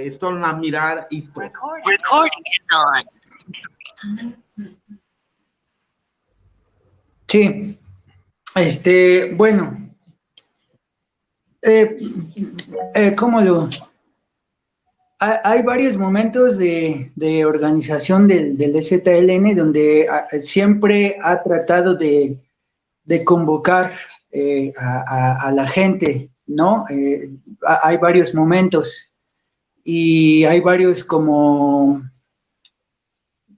estão a mirar isto. Recording is on. Sí, bueno, ¿cómo lo...? Hay varios momentos de organización del EZLN donde siempre ha tratado de convocar a la gente, ¿no? Hay varios momentos y hay varios como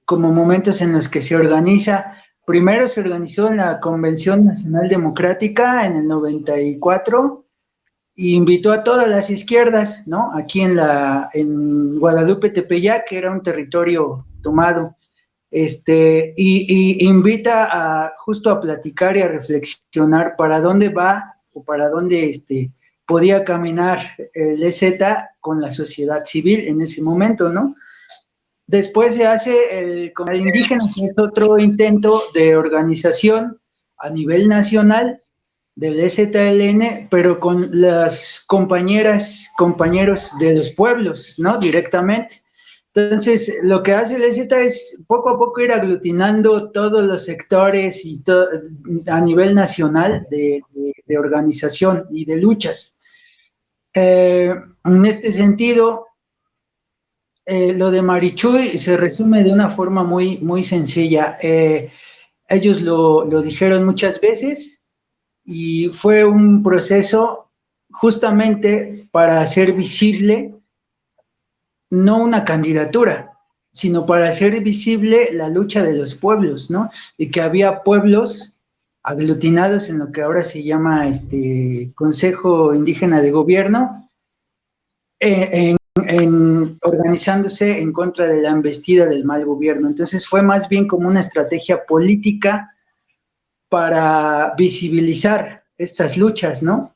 momentos en los que se organiza. Primero se organizó en la Convención Nacional Democrática en el 94 y invitó a todas las izquierdas, ¿no? Aquí en Guadalupe Tepeyac, que era un territorio tomado, y invita justo a platicar y a reflexionar para dónde va o para dónde podía caminar el EZ con la sociedad civil en ese momento, ¿no? Después se hace con el indígena, que es otro intento de organización a nivel nacional del EZLN, pero con las compañeros de los pueblos, ¿no? Directamente. Entonces, lo que hace el EZ es poco a poco ir aglutinando todos los sectores y a nivel nacional de organización y de luchas. En este sentido, lo de Marichuy se resume de una forma muy, muy sencilla. Ellos lo dijeron muchas veces y fue un proceso justamente para hacer visible no una candidatura, sino para hacer visible la lucha de los pueblos, ¿no? Y que había pueblos aglutinados en lo que ahora se llama Consejo Indígena de Gobierno, organizándose en contra de la embestida del mal gobierno. Entonces fue más bien como una estrategia política para visibilizar estas luchas, ¿no?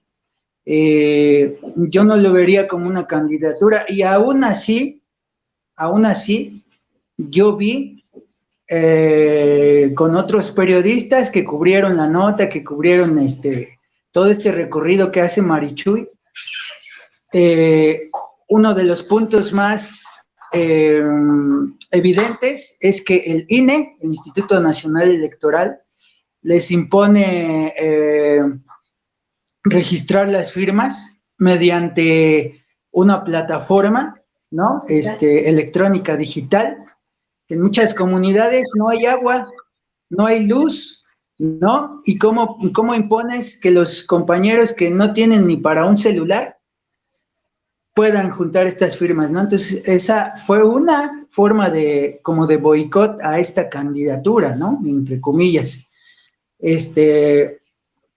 Yo no lo vería como una candidatura y aún así, yo vi con otros periodistas que cubrieron la nota, que cubrieron todo este recorrido que hace Marichuy. Uno de los puntos más evidentes es que el INE, el Instituto Nacional Electoral, les impone registrar las firmas mediante una plataforma, ¿no? Electrónica digital. En muchas comunidades no hay agua, no hay luz, ¿no? ¿Y cómo impones que los compañeros que no tienen ni para un celular puedan juntar estas firmas, ¿no? Entonces, esa fue una forma como de boicot a esta candidatura, ¿no? Entre comillas.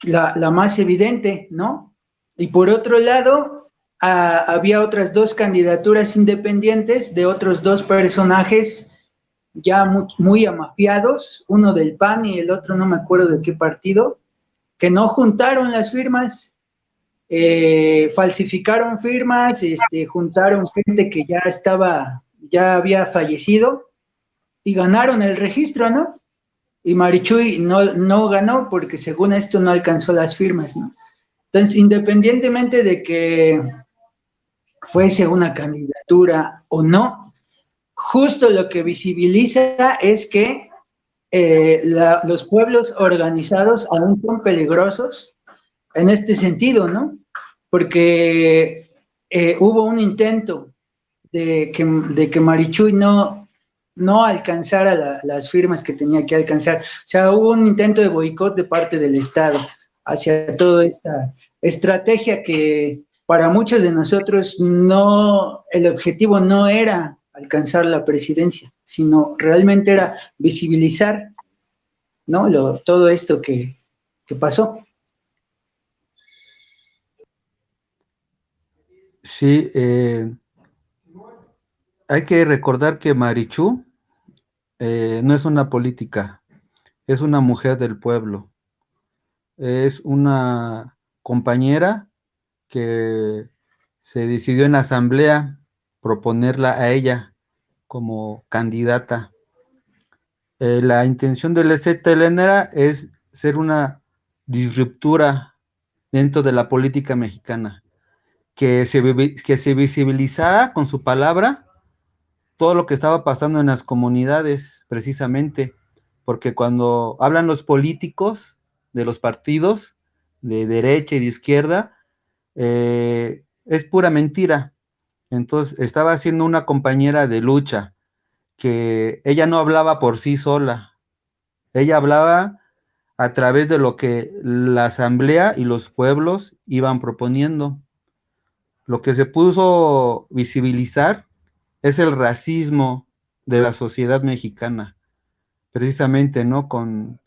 La más evidente, ¿no? Y por otro lado, había otras dos candidaturas independientes de otros dos personajes ya muy amafiados, uno del PAN y el otro no me acuerdo de qué partido, que no juntaron las firmas, falsificaron firmas, juntaron gente que ya había fallecido y ganaron el registro, ¿no? Y Marichuy no ganó porque según esto no alcanzó las firmas, ¿no? Entonces, independientemente de que fuese una candidatura o no, justo lo que visibiliza es que los pueblos organizados aún son peligrosos en este sentido, ¿no? Porque hubo un intento de que Marichuy no alcanzara las firmas que tenía que alcanzar. O sea, hubo un intento de boicot de parte del Estado hacia toda esta estrategia que para muchos de nosotros el objetivo no era alcanzar la presidencia, sino realmente era visibilizar, ¿no? Todo esto que pasó. Sí, hay que recordar que Marichuy no es una política, es una mujer del pueblo, es una compañera que se decidió en la asamblea proponerla a ella como candidata. La intención del EZLN es ser una disruptura dentro de la política mexicana, que se visibilizara con su palabra todo lo que estaba pasando en las comunidades, precisamente, porque cuando hablan los políticos de los partidos de derecha y de izquierda, es pura mentira. Entonces, estaba haciendo una compañera de lucha, que ella no hablaba por sí sola, ella hablaba a través de lo que la asamblea y los pueblos iban proponiendo. Lo que se puso visibilizar es el racismo de la sociedad mexicana, precisamente, ¿no? Con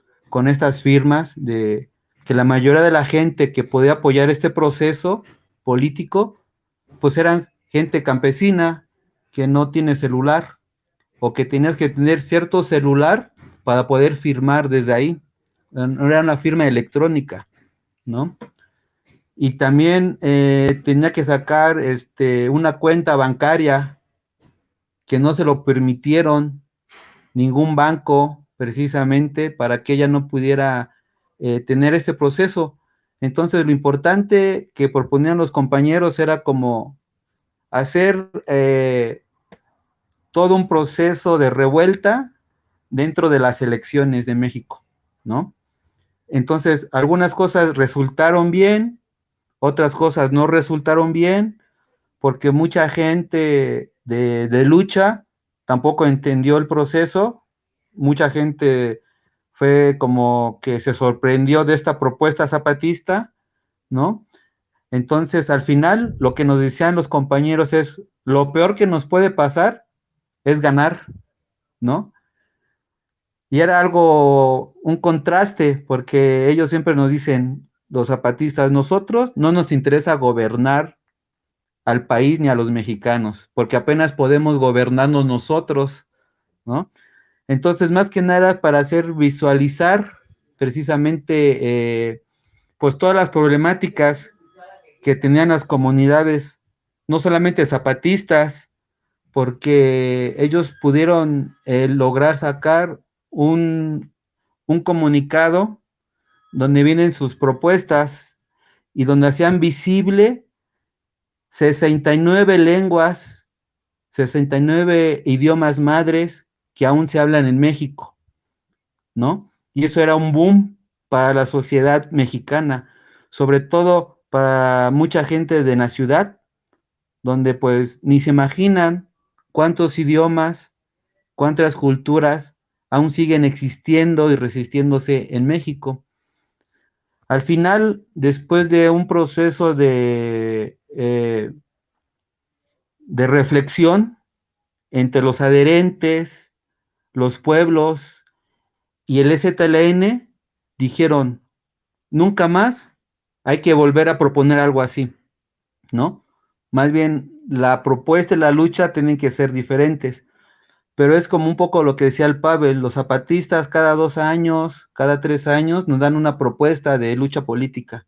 estas firmas de que la mayoría de la gente que podía apoyar este proceso político, pues eran gente campesina que no tiene celular o que tenías que tener cierto celular para poder firmar desde ahí. No era una firma electrónica, ¿no? Y también tenía que sacar una cuenta bancaria que no se lo permitieron ningún banco, precisamente, para que ella no pudiera tener este proceso. Entonces, lo importante que proponían los compañeros era como hacer todo un proceso de revuelta dentro de las elecciones de México, ¿no? Entonces, algunas cosas resultaron bien, otras cosas no resultaron bien, porque mucha gente de lucha tampoco entendió el proceso, mucha gente fue como que se sorprendió de esta propuesta zapatista, ¿no? Entonces, al final, lo que nos decían los compañeros es, lo peor que nos puede pasar es ganar, ¿no? Y era algo, un contraste, porque ellos siempre nos dicen, los zapatistas, nosotros no nos interesa gobernar al país ni a los mexicanos, porque apenas podemos gobernarnos nosotros, ¿no? Entonces, más que nada para hacer visualizar precisamente, pues todas las problemáticas que tenían las comunidades, no solamente zapatistas, porque ellos pudieron lograr sacar un comunicado donde vienen sus propuestas y donde hacían visible 69 lenguas, 69 idiomas madres que aún se hablan en México, ¿no? Y eso era un boom para la sociedad mexicana, sobre todo para mucha gente de la ciudad, donde pues ni se imaginan cuántos idiomas, cuántas culturas aún siguen existiendo y resistiéndose en México. Al final, después de un proceso de reflexión entre los adherentes, los pueblos y el EZLN, dijeron, nunca más hay que volver a proponer algo así, ¿no? Más bien, la propuesta y la lucha tienen que ser diferentes, pero es como un poco lo que decía el Pavel, los zapatistas cada 2 años, cada 3 años nos dan una propuesta de lucha política,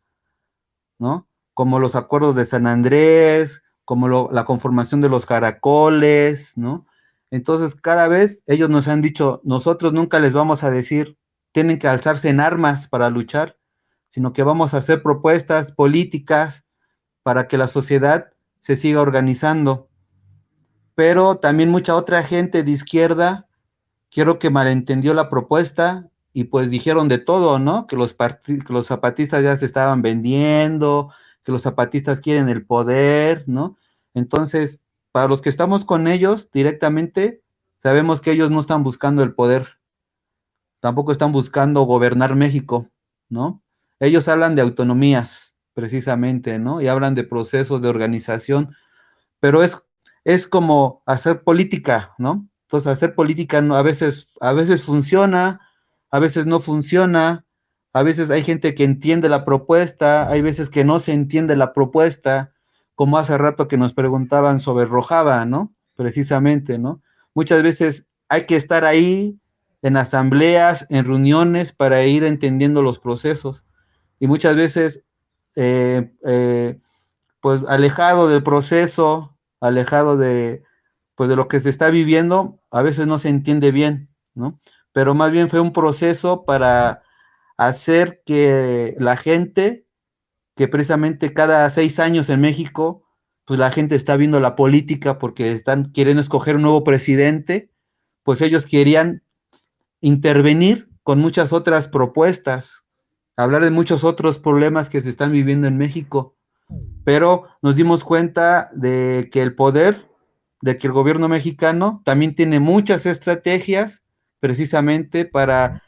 ¿no? Como los acuerdos de San Andrés, como la conformación de los caracoles, ¿no? Entonces, cada vez ellos nos han dicho, nosotros nunca les vamos a decir, tienen que alzarse en armas para luchar, sino que vamos a hacer propuestas políticas para que la sociedad se siga organizando. Pero también mucha otra gente de izquierda, quiero que malentendió la propuesta y pues dijeron de todo, ¿no? Que que los zapatistas ya se estaban vendiendo, que los zapatistas quieren el poder, ¿no? Entonces, para los que estamos con ellos directamente, sabemos que ellos no están buscando el poder, tampoco están buscando gobernar México, ¿no? Ellos hablan de autonomías, precisamente, ¿no? Y hablan de procesos de organización, pero es como hacer política, ¿no? Entonces, hacer política a veces funciona, a veces no funciona, a veces hay gente que entiende la propuesta, hay veces que no se entiende la propuesta, como hace rato que nos preguntaban sobre Rojava, ¿no? Precisamente, ¿no? Muchas veces hay que estar ahí en asambleas, en reuniones, para ir entendiendo los procesos. Y muchas veces, pues alejado del proceso, alejado pues de lo que se está viviendo, a veces no se entiende bien, ¿no? Pero más bien fue un proceso para hacer que la gente, que precisamente cada 6 años en México pues la gente está viendo la política porque están queriendo escoger un nuevo presidente, pues ellos querían intervenir con muchas otras propuestas, hablar de muchos otros problemas que se están viviendo en México, pero nos dimos cuenta de que el poder, de que el gobierno mexicano también tiene muchas estrategias precisamente para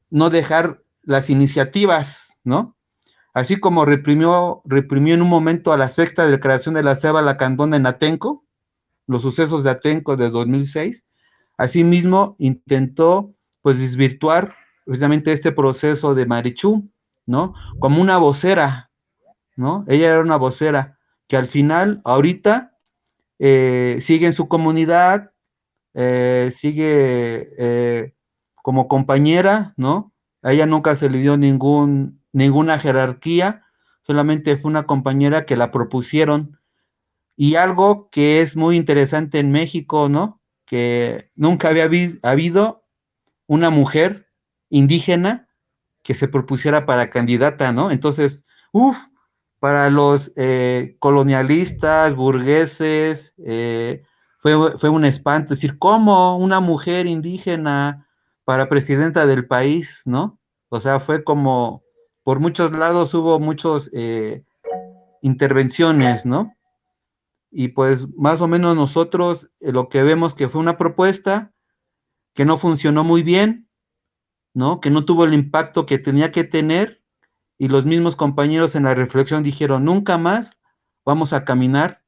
no dejar las iniciativas, ¿no? Así como reprimió en un momento a la sexta declaración de la Ceba Lacandona en Atenco, los sucesos de Atenco de 2006, asimismo intentó pues desvirtuar precisamente este proceso de Marichú, ¿no? Como una vocera, ¿no? Ella era una vocera que al final, ahorita, sigue en su comunidad, sigue como compañera, ¿no? A ella nunca se le dio ninguna jerarquía, solamente fue una compañera que la propusieron. Y algo que es muy interesante en México, ¿no? Que nunca había habido una mujer indígena que se propusiera para candidata, ¿no? Entonces, para los colonialistas, burgueses, fue un espanto decir, ¿cómo una mujer indígena para presidenta del país, ¿no? O sea, fue como, por muchos lados hubo muchas intervenciones, ¿no? Y pues más o menos nosotros lo que vemos que fue una propuesta que no funcionó muy bien, ¿no? Que no tuvo el impacto que tenía que tener, y los mismos compañeros en la reflexión dijeron, nunca más vamos a caminar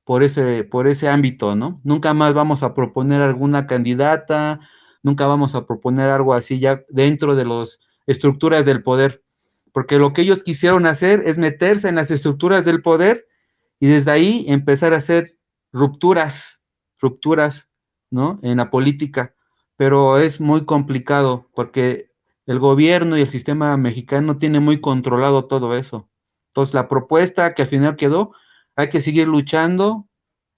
por ese ámbito, ¿no? Nunca más vamos a proponer alguna candidata, nunca vamos a proponer algo así ya dentro de las estructuras del poder, porque lo que ellos quisieron hacer es meterse en las estructuras del poder y desde ahí empezar a hacer rupturas, ¿no? En la política, pero es muy complicado porque el gobierno y el sistema mexicano tiene muy controlado todo eso. Entonces, la propuesta que al final quedó, hay que seguir luchando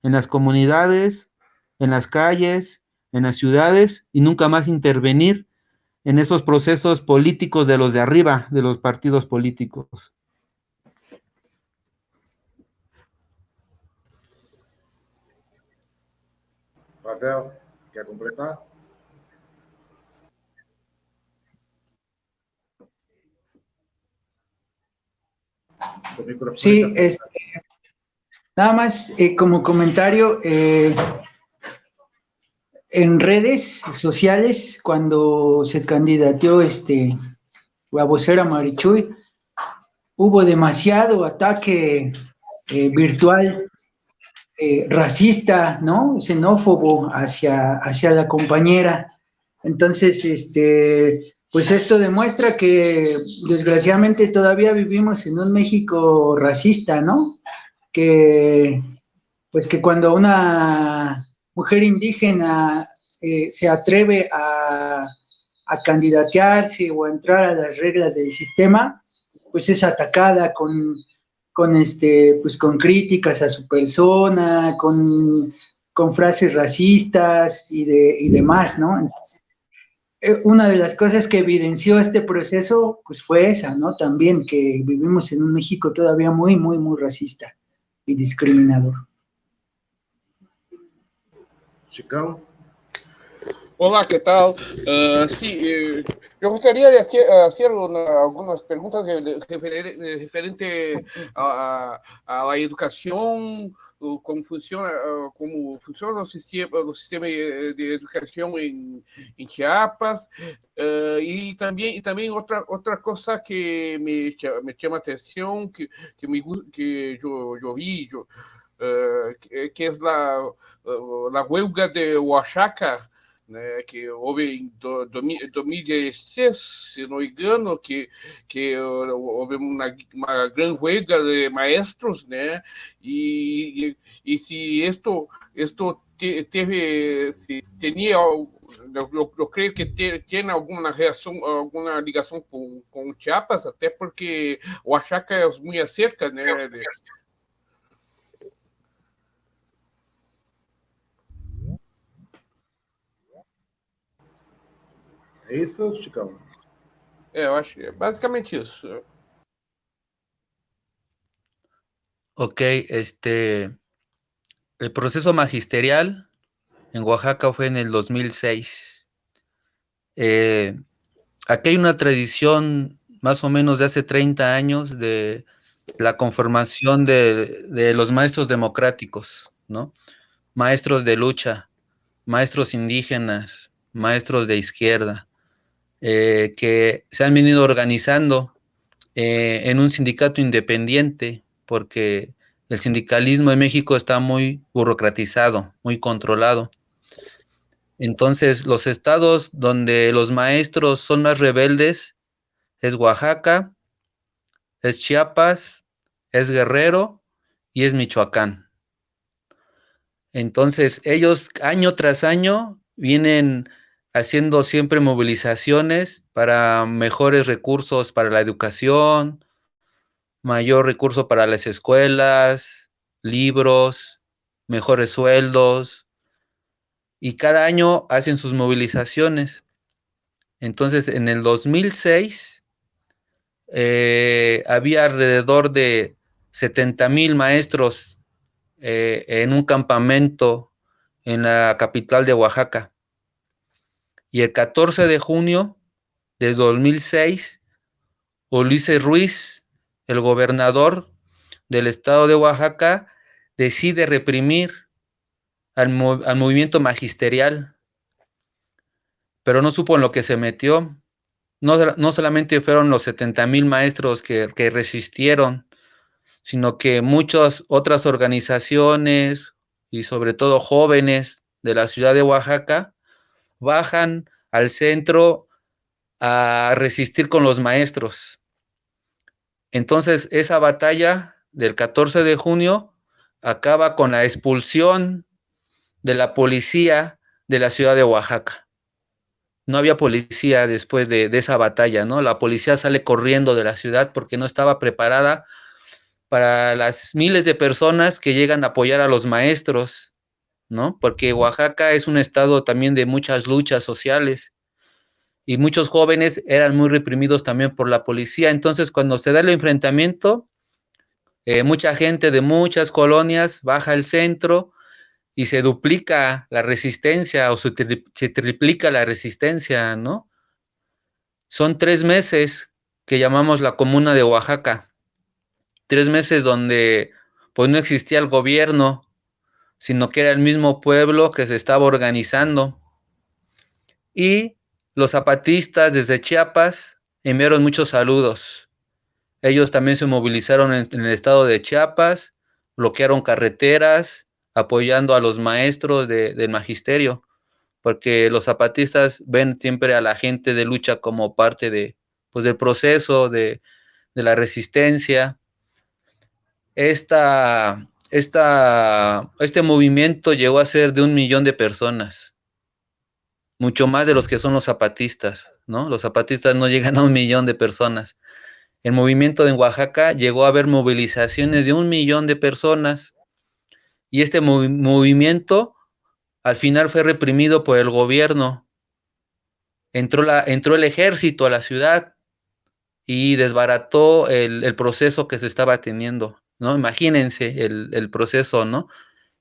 en las comunidades, en las calles, en las ciudades y nunca más intervenir en esos procesos políticos de los de arriba, de los partidos políticos. Rafael, quer completar? Tu microfone Sí, está nada más como comentario, en redes sociales, cuando se candidateó la vocera Marichuy, hubo demasiado ataque virtual, racista, ¿no? Xenófobo hacia la compañera. Entonces, pues esto demuestra que desgraciadamente todavía vivimos en un México racista, ¿no? Que, pues que cuando una mujer indígena se atreve a candidatearse o a entrar a las reglas del sistema, pues es atacada pues con críticas a su persona, con frases racistas y demás, ¿no? Entonces, una de las cosas que evidenció este proceso, pues fue esa, ¿no? También que vivimos en un México todavía muy, muy, muy racista y discriminador. Chicão? Hola, ¿qué tal? Sí, yo gustaría de hacer algunas preguntas referente a la educación, cómo funciona el sistema de educación en Chiapas, y también otra cosa que me llama atención, que yo vi, que es la huelga de Oaxaca, né, que houve em 2016, se não me engano, que houve uma grande huelga de maestros, né, e se isto teve, se tinha, eu creio que tem alguma relação, alguma ligação com Chiapas, até porque Oaxaca é muito cerca, né, É isso, Chicão? eu acho que é basicamente isso. Ok, el proceso magisterial en Oaxaca fue en el 2006. Aquí hay una tradición más o menos de hace 30 años de la conformación de los maestros democráticos, ¿no? Maestros de lucha, maestros indígenas, maestros de izquierda, que se han venido organizando en un sindicato independiente, porque el sindicalismo en México está muy burocratizado, muy controlado. Entonces, los estados donde los maestros son más rebeldes es Oaxaca, es Chiapas, es Guerrero y es Michoacán. Entonces, ellos año tras año vienen haciendo siempre movilizaciones para mejores recursos para la educación, mayor recurso para las escuelas, libros, mejores sueldos, y cada año hacen sus movilizaciones. Entonces, en el 2006 había alrededor de 70,000 maestros en un campamento en la capital de Oaxaca. Y el 14 de junio de 2006, Ulises Ruiz, el gobernador del estado de Oaxaca, decide reprimir al movimiento magisterial, pero no supo en lo que se metió. No solamente fueron los 70,000 maestros que resistieron, sino que muchas otras organizaciones y sobre todo jóvenes de la ciudad de Oaxaca bajan al centro a resistir con los maestros. Entonces, esa batalla del 14 de junio acaba con la expulsión de la policía de la ciudad de Oaxaca. No había policía después de esa batalla, ¿no? La policía sale corriendo de la ciudad porque no estaba preparada para las miles de personas que llegan a apoyar a los maestros, ¿no? Porque Oaxaca es un estado también de muchas luchas sociales y muchos jóvenes eran muy reprimidos también por la policía. Entonces, cuando se da el enfrentamiento, mucha gente de muchas colonias baja al centro y se duplica la resistencia o se triplica la resistencia, ¿no? Son 3 meses que llamamos la Comuna de Oaxaca. 3 meses donde pues no existía el gobierno, sino que era el mismo pueblo que se estaba organizando. Y los zapatistas desde Chiapas enviaron muchos saludos. Ellos también se movilizaron en el estado de Chiapas, bloquearon carreteras, apoyando a los maestros del magisterio, porque los zapatistas ven siempre a la gente de lucha como parte pues, del proceso, de la resistencia. Este movimiento llegó a ser de 1 millón de personas, mucho más de los que son los zapatistas, ¿no? Los zapatistas no llegan a 1 millón de personas. El movimiento en Oaxaca llegó a haber movilizaciones de 1 millón de personas y este movimiento al final fue reprimido por el gobierno. Entró el ejército a la ciudad y desbarató el proceso que se estaba teniendo, ¿no? Imagínense el proceso, ¿no?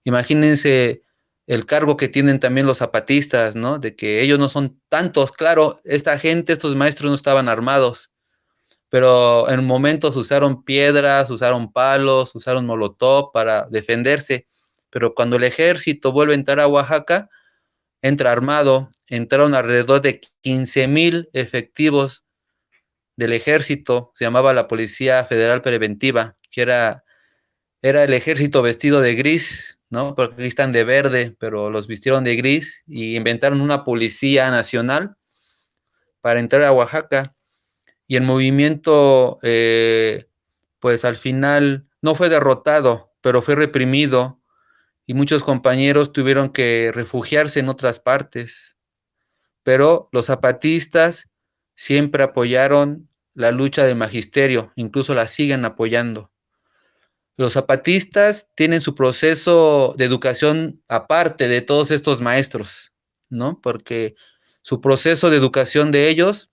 Imagínense el cargo que tienen también los zapatistas, ¿no? De que ellos no son tantos, claro, estos maestros no estaban armados, pero en momentos usaron piedras, usaron palos, usaron molotov para defenderse, pero cuando el ejército vuelve a entrar a Oaxaca, entra armado, entraron alrededor de 15,000 efectivos del ejército, se llamaba la Policía Federal Preventiva, que era el ejército vestido de gris, ¿no? Porque aquí están de verde, pero los vistieron de gris y inventaron una policía nacional para entrar a Oaxaca. Y el movimiento, pues al final no fue derrotado, pero fue reprimido y muchos compañeros tuvieron que refugiarse en otras partes. Pero los zapatistas siempre apoyaron la lucha del magisterio, incluso la siguen apoyando. Los zapatistas tienen su proceso de educación aparte de todos estos maestros, ¿no? Porque su proceso de educación de ellos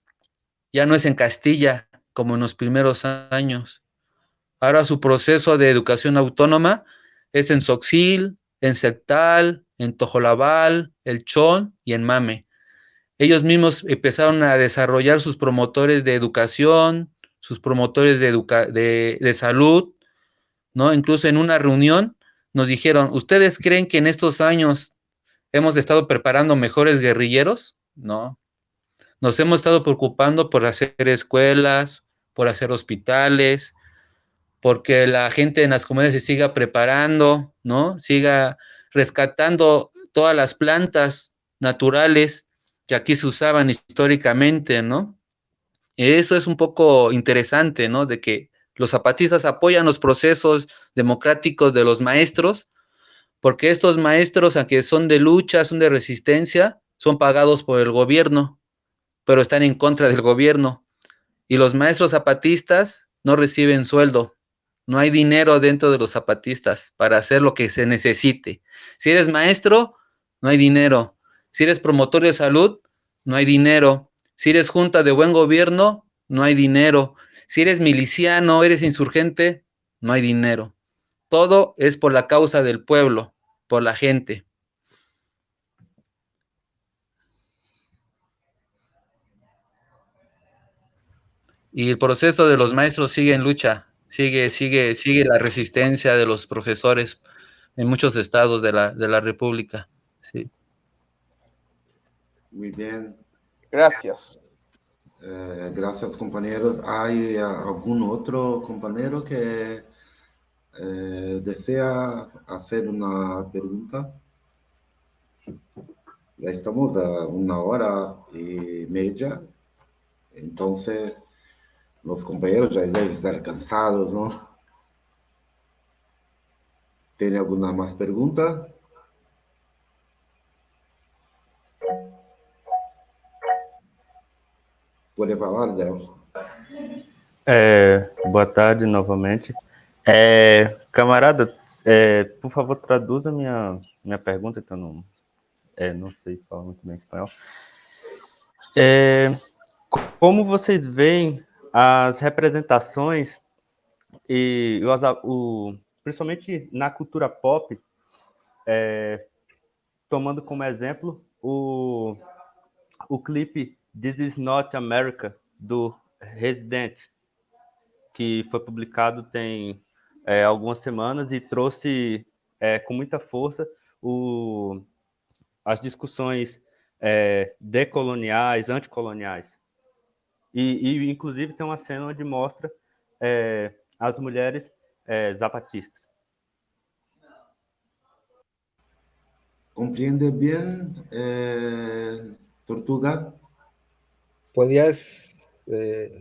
ya no es en Castilla como en los primeros años. Ahora su proceso de educación autónoma es en Soxil, en Sectal, en Tojolabal, El Chon y en Mame. Ellos mismos empezaron a desarrollar sus promotores de educación, sus promotores de salud, ¿no? Incluso en una reunión nos dijeron, ¿ustedes creen que en estos años hemos estado preparando mejores guerrilleros? No. Nos hemos estado preocupando por hacer escuelas, por hacer hospitales, porque la gente en las comunidades se siga preparando, ¿no? Siga rescatando todas las plantas naturales que aquí se usaban históricamente, ¿no? Eso es un poco interesante, ¿no? De que los zapatistas apoyan los procesos democráticos de los maestros, porque estos maestros, aunque son de lucha, son de resistencia, son pagados por el gobierno, pero están en contra del gobierno. Y los maestros zapatistas no reciben sueldo. No hay dinero dentro de los zapatistas para hacer lo que se necesite. Si eres maestro, no hay dinero. Si eres promotor de salud, no hay dinero. Si eres junta de buen gobierno, no hay dinero. Si eres miliciano, eres insurgente, no hay dinero. Todo es por la causa del pueblo, por la gente. Y el proceso de los maestros sigue en lucha, sigue la resistencia de los profesores en muchos estados de la República. Sí. Muy bien. Gracias. Gracias, compañeros. ¿Hay algún otro compañero que desea hacer una pregunta? Ya estamos a 1 hora y media, entonces los compañeros ya deben estar cansados, ¿no? ¿Tiene alguna más pregunta? Puede falar, Del. Boa tarde novamente. Camarada, por favor, traduza minha pergunta, que eu não sei falar muito bem espanhol. Como vocês veem as representações, e principalmente na cultura pop, tomando como exemplo o clipe This Is Not America, do Resident, que foi publicado tem algumas semanas e trouxe com muita força as discussões decoloniais, anticoloniais. E, inclusive, tem uma cena onde mostra as mulheres zapatistas. ¿Comprende bien, Tortuga? ¿Podrías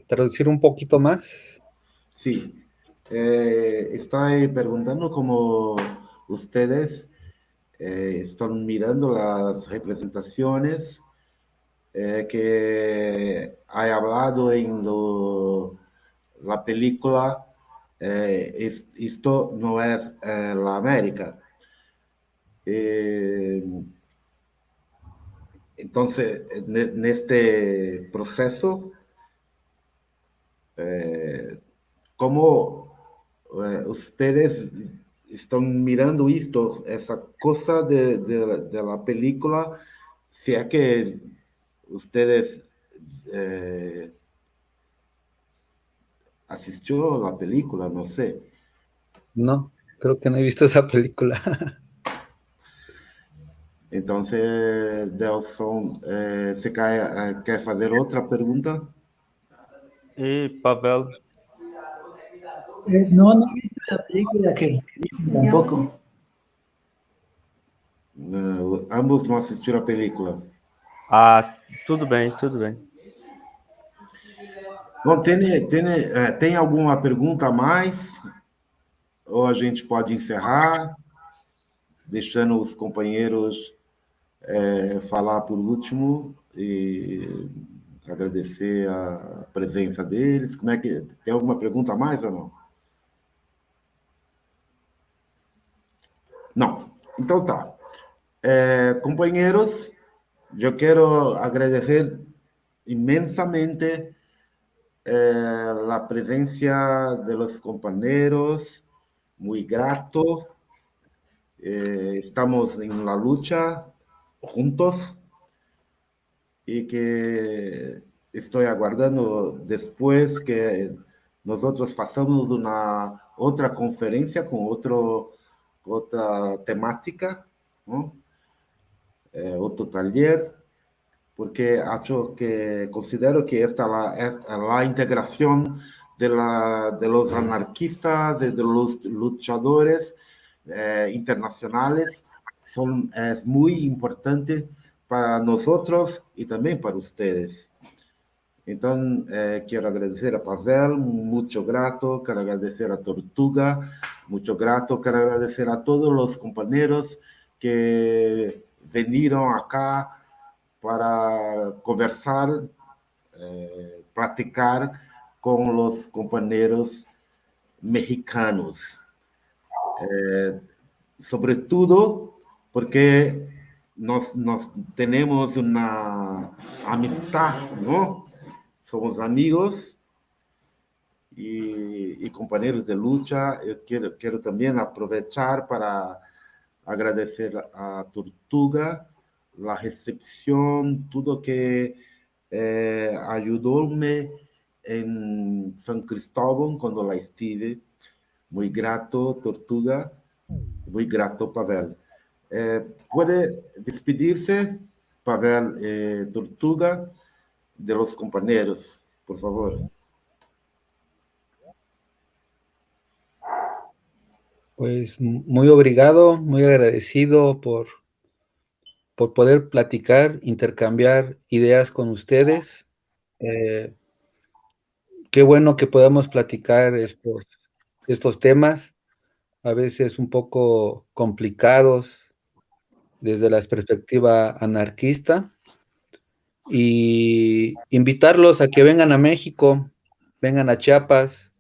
traducir un poquito más? Sí. Estoy preguntando cómo ustedes están mirando las representaciones que hay hablado en la película Esto no es la América. Entonces, en este proceso, ¿cómo ustedes están mirando esto, esa cosa de la película, si es que ustedes asistió a la película, no sé? No, creo que no he visto esa película. Entonces, Delson, ¿se quer fazer outra pergunta? E, Pavel? No, no he visto la película que dicen tampoco. Ambos não assistiram a película. Ah, tudo bem, tudo bem. Bom, tem alguma pergunta a mais? Ou a gente pode encerrar, deixando os companheiros falar por último e agradecer a presença deles. Como é que tem alguma pergunta a mais ou não? Não. Então tá. Companheiros, eu quero agradecer imensamente la presencia de los compañeros, muy grato. Estamos en la lucha juntos y que estoy aguardando después que nosotros pasamos una otra conferencia con otra temática, ¿no? Otro taller, porque considero que es la integración de los anarquistas, de los luchadores internacionales, es muy importante para nosotros y también para ustedes. Entonces, quiero agradecer a Pavel, mucho grato, quiero agradecer a Tortuga, mucho grato, quiero agradecer a todos los compañeros que vinieron acá para conversar, platicar con los compañeros mexicanos. Sobre todo porque nos tenemos una amistad, ¿no? Somos amigos y compañeros de lucha. Yo quiero también aprovechar para agradecer a Tortuga la recepción, todo que ayudóme en San Cristóbal cuando la estuve. Muy grato, Tortuga. Muy grato, Pavel. ¿Puede despedirse, Pavel Tortuga, de los compañeros, por favor? Pues muy obrigado, muy agradecido por poder platicar, intercambiar ideas con ustedes. Qué bueno que podamos platicar estos temas, a veces un poco complicados desde la perspectiva anarquista, y invitarlos a que vengan a México, vengan a Chiapas.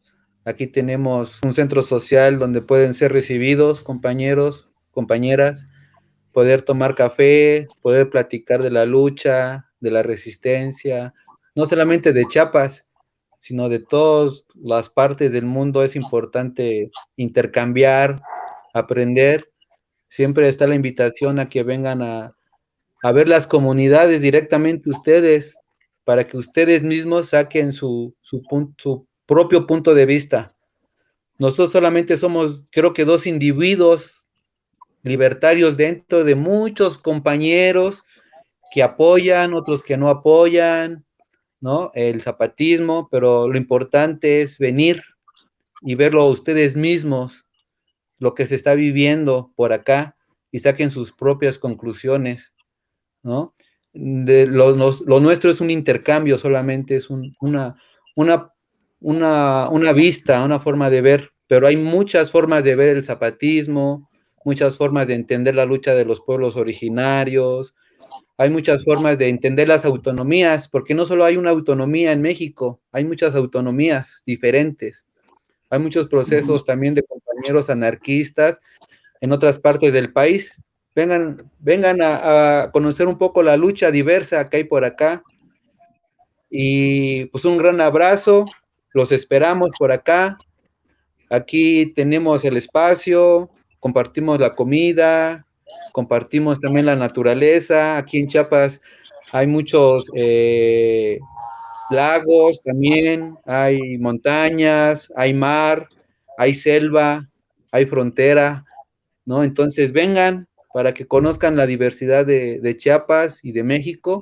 Aquí tenemos un centro social donde pueden ser recibidos compañeros, compañeras, poder tomar café, poder platicar de la lucha, de la resistencia, no solamente de Chiapas, sino de todas las partes del mundo. Es importante intercambiar, aprender. Siempre está la invitación a que vengan a ver las comunidades directamente ustedes, para que ustedes mismos saquen su propio punto de vista. Nosotros solamente somos, creo que, 2 individuos libertarios dentro de muchos compañeros que apoyan, otros que no apoyan, ¿no? El zapatismo, pero lo importante es venir y verlo ustedes mismos, lo que se está viviendo por acá, y saquen sus propias conclusiones, ¿no? Lo nuestro es un intercambio, solamente es una vista, una forma de ver, pero hay muchas formas de ver el zapatismo, muchas formas de entender la lucha de los pueblos originarios, hay muchas formas de entender las autonomías, porque no solo hay una autonomía en México, hay muchas autonomías diferentes, hay muchos procesos también de compañeros anarquistas en otras partes del país. Vengan a conocer un poco la lucha diversa que hay por acá, y pues un gran abrazo, los esperamos por acá. Aquí tenemos el espacio, compartimos la comida, compartimos también la naturaleza. Aquí en Chiapas hay muchos lagos también, hay montañas, hay mar, hay selva, hay frontera, ¿no? Entonces vengan para que conozcan la diversidad de Chiapas y de México.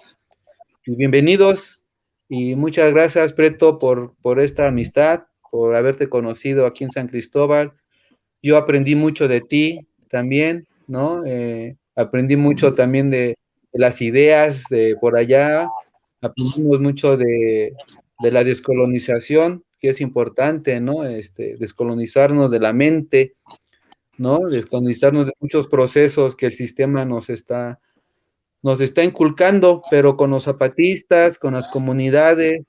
Y bienvenidos, y muchas gracias, Preto, por esta amistad, por haberte conocido aquí en San Cristóbal. Yo aprendí mucho de ti también, ¿no? Aprendí mucho también de las ideas de por allá, aprendimos mucho de la descolonización, que es importante, ¿no? Descolonizarnos de la mente, ¿no? Descolonizarnos de muchos procesos que el sistema nos está inculcando, pero con los zapatistas, con las comunidades,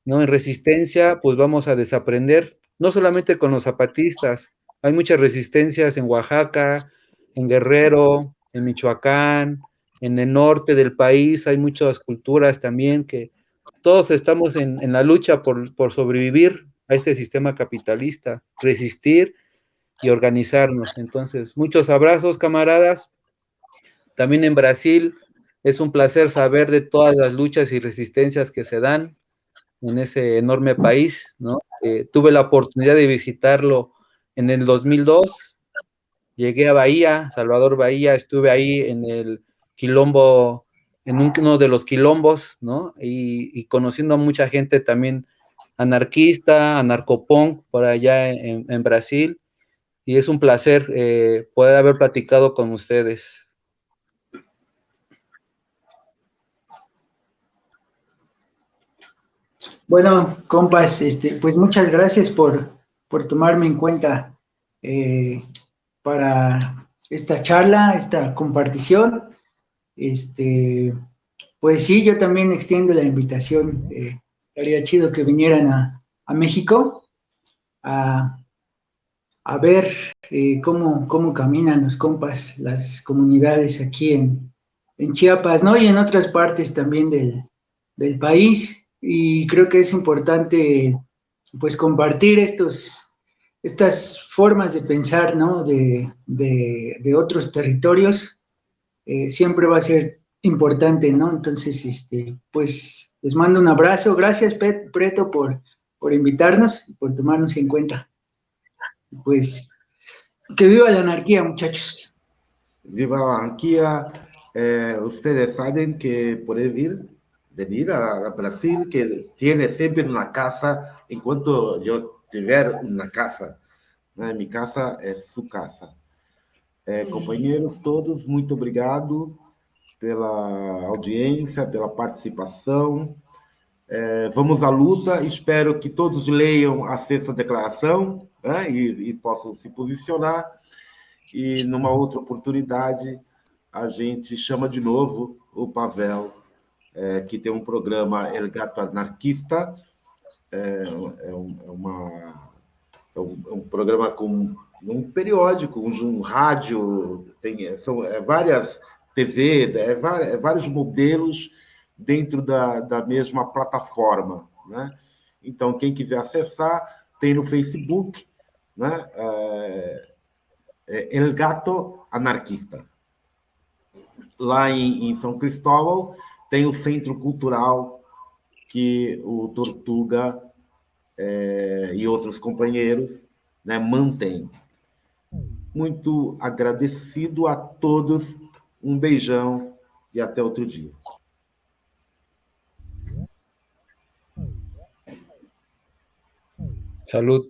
¿no? En resistencia, pues vamos a desaprender, no solamente con los zapatistas, hay muchas resistencias en Oaxaca, en Guerrero, en Michoacán, en el norte del país, hay muchas culturas también que todos estamos en la lucha por sobrevivir a este sistema capitalista, resistir y organizarnos. Entonces, muchos abrazos, camaradas. También en Brasil es un placer saber de todas las luchas y resistencias que se dan en ese enorme país, ¿no? Tuve la oportunidad de visitarlo en el 2002, llegué a Bahía, Salvador Bahía, estuve ahí en el quilombo, en uno de los quilombos, ¿no? Y conociendo a mucha gente también anarquista, anarcopunk, por allá en Brasil, y es un placer poder haber platicado con ustedes. Bueno, compas, pues muchas gracias por tomarme en cuenta para esta charla, esta compartición. Pues sí, yo también extiendo la invitación. Estaría chido que vinieran a México a, a ver cómo caminan los compas, las comunidades aquí en Chiapas, ¿no? Y en otras partes también del país. Y creo que es importante, pues, compartir estas formas de pensar, ¿no? De otros territorios. Siempre va a ser importante, ¿no? Entonces, pues, les mando un abrazo. Gracias, Preto, por invitarnos y por tomarnos en cuenta. Pues, que viva la anarquía, muchachos. Viva la anarquía. Ustedes saben que pueden venir a Brasil, que tiene siempre una casa, enquanto yo tiver una casa. Né? Mi casa é sua casa. Companheiros todos, muito obrigado pela audiência, pela participação. Vamos à luta. Espero que todos leiam a sexta declaração, né? E possam se posicionar. E numa outra oportunidade, a gente chama de novo o Pavel, que tem um programa El Gato Anarquista, é um programa com um periódico, um rádio, são várias TVs, vários modelos dentro da mesma plataforma, né? Então, quem quiser acessar, tem no Facebook, né? El Gato Anarquista. Lá em São Cristóvão tem o Centro Cultural que o Tortuga e outros companheiros, né, mantêm. Muito agradecido a todos, um beijão e até outro dia. Salud.